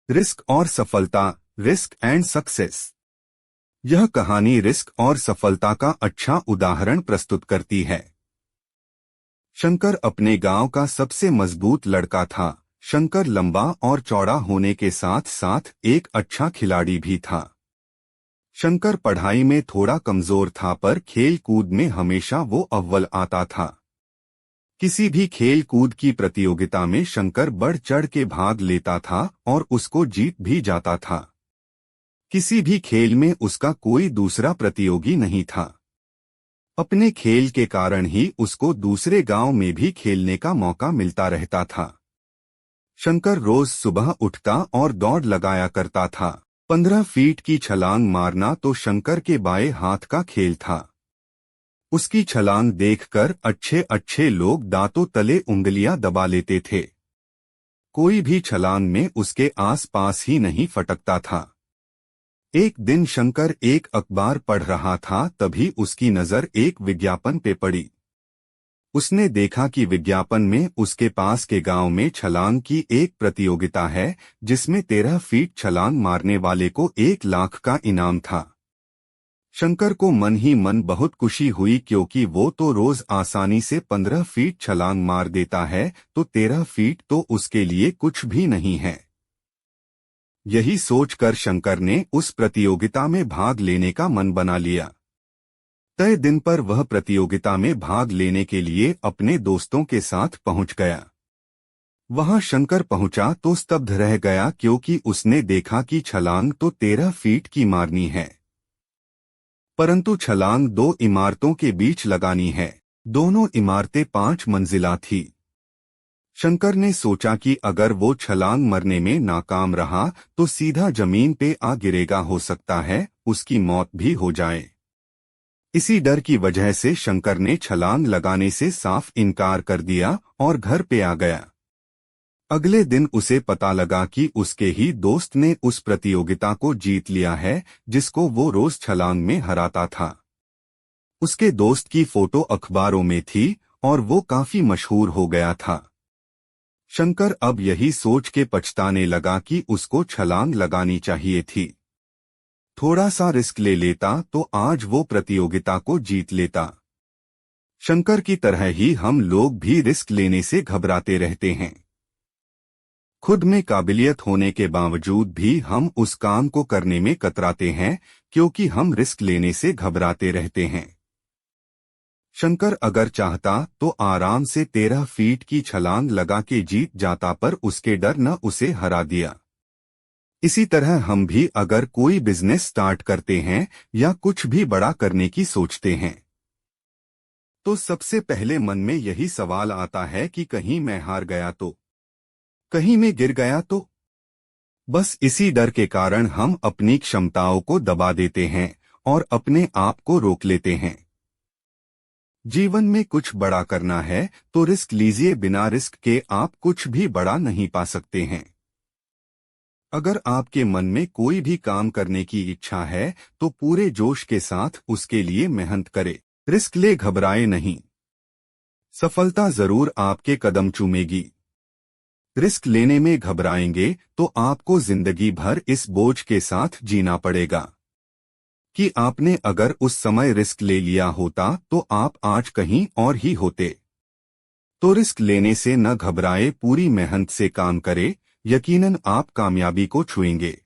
Risk और सफलता, risk and success. यह कहानी रिस्क और सफलता का अच्छा उदाहरण प्रस्तुत करती है। शंकर अपने गांव का सबसे मजबूत लड़का था। शंकर लंबा और चौड़ा होने के साथ साथ एक अच्छा खिलाड़ी भी था। शंकर पढ़ाई में थोड़ा कमजोर था, पर खेल कूद में हमेशा वो अव्वल आता था। किसी भी खेल कूद की प्रतियोगिता में शंकर बढ़ चढ़ के भाग लेता था और उसको जीत भी जाता था। किसी भी खेल में उसका कोई दूसरा प्रतियोगी नहीं था। अपने खेल के कारण ही उसको दूसरे गांव में भी खेलने का मौका मिलता रहता था। शंकर रोज सुबह उठता और दौड़ लगाया करता था। 15 फीट की छलांग मारना तो शंकर के बाएं हाथ का खेल था। उसकी छलांग देखकर अच्छे अच्छे लोग दांतों तले उंगलियां दबा लेते थे। कोई भी छलांग में उसके आसपास ही नहीं फटकता था। एक दिन शंकर एक अखबार पढ़ रहा था, तभी उसकी नजर एक विज्ञापन पे पड़ी। उसने देखा कि विज्ञापन में उसके पास के गांव में छलांग की एक प्रतियोगिता है, जिसमें 13 फीट छलांग मारने वाले को 1 लाख का इनाम था। शंकर को मन ही मन बहुत खुशी हुई, क्योंकि वो तो रोज आसानी से 15 फीट छलांग मार देता है, तो 13 फीट तो उसके लिए कुछ भी नहीं है। यही सोचकर शंकर ने उस प्रतियोगिता में भाग लेने का मन बना लिया। तय दिन पर वह प्रतियोगिता में भाग लेने के लिए अपने दोस्तों के साथ पहुंच गया। वहां शंकर पहुंचा तो स्तब्ध रह गया, क्योंकि उसने देखा कि छलांग तो 13 फीट की मारनी है, परंतु छलांग 2 इमारतों के बीच लगानी है। दोनों इमारतें 5 मंजिला थी। शंकर ने सोचा कि अगर वो छलांग मरने में नाकाम रहा तो सीधा जमीन पे आ गिरेगा, हो सकता है उसकी मौत भी हो जाए। इसी डर की वजह से शंकर ने छलांग लगाने से साफ इनकार कर दिया और घर पे आ गया। अगले दिन उसे पता लगा कि उसके ही दोस्त ने उस प्रतियोगिता को जीत लिया है, जिसको वो रोज छलांग में हराता था। उसके दोस्त की फोटो अखबारों में थी और वो काफी मशहूर हो गया था। शंकर अब यही सोच के पछताने लगा कि उसको छलांग लगानी चाहिए थी। थोड़ा सा रिस्क ले लेता तो आज वो प्रतियोगिता को जीत लेता। शंकर की तरह ही हम लोग भी रिस्क लेने से घबराते रहते हैं। खुद में काबिलियत होने के बावजूद भी हम उस काम को करने में कतराते हैं, क्योंकि हम रिस्क लेने से घबराते रहते हैं। शंकर अगर चाहता तो आराम से 13 फीट की छलांग लगा के जीत जाता, पर उसके डर न उसे हरा दिया। इसी तरह हम भी अगर कोई बिजनेस स्टार्ट करते हैं या कुछ भी बड़ा करने की सोचते हैं, तो सबसे पहले मन में यही सवाल आता है कि कहीं मैं हार गया तो, कहीं मैं गिर गया तो। बस इसी डर के कारण हम अपनी क्षमताओं को दबा देते हैं और अपने आप को रोक लेते हैं। जीवन में कुछ बड़ा करना है तो रिस्क लीजिए, बिना रिस्क के आप कुछ भी बड़ा नहीं पा सकते हैं। अगर आपके मन में कोई भी काम करने की इच्छा है तो पूरे जोश के साथ उसके लिए मेहनत करें। रिस्क ले, घबराए नहीं। सफलता जरूर आपके कदम चूमेगी। रिस्क लेने में घबराएंगे तो आपको जिंदगी भर इस बोझ के साथ जीना पड़ेगा कि आपने अगर उस समय रिस्क ले लिया होता तो आप आज कहीं और ही होते। तो रिस्क लेने से न घबराए, पूरी मेहनत से काम करें, यकीनन आप कामयाबी को छुएंगे।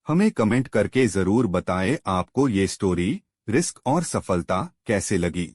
हमें कमेंट करके जरूर बताएं आपको ये स्टोरी रिस्क और सफलता कैसे लगी।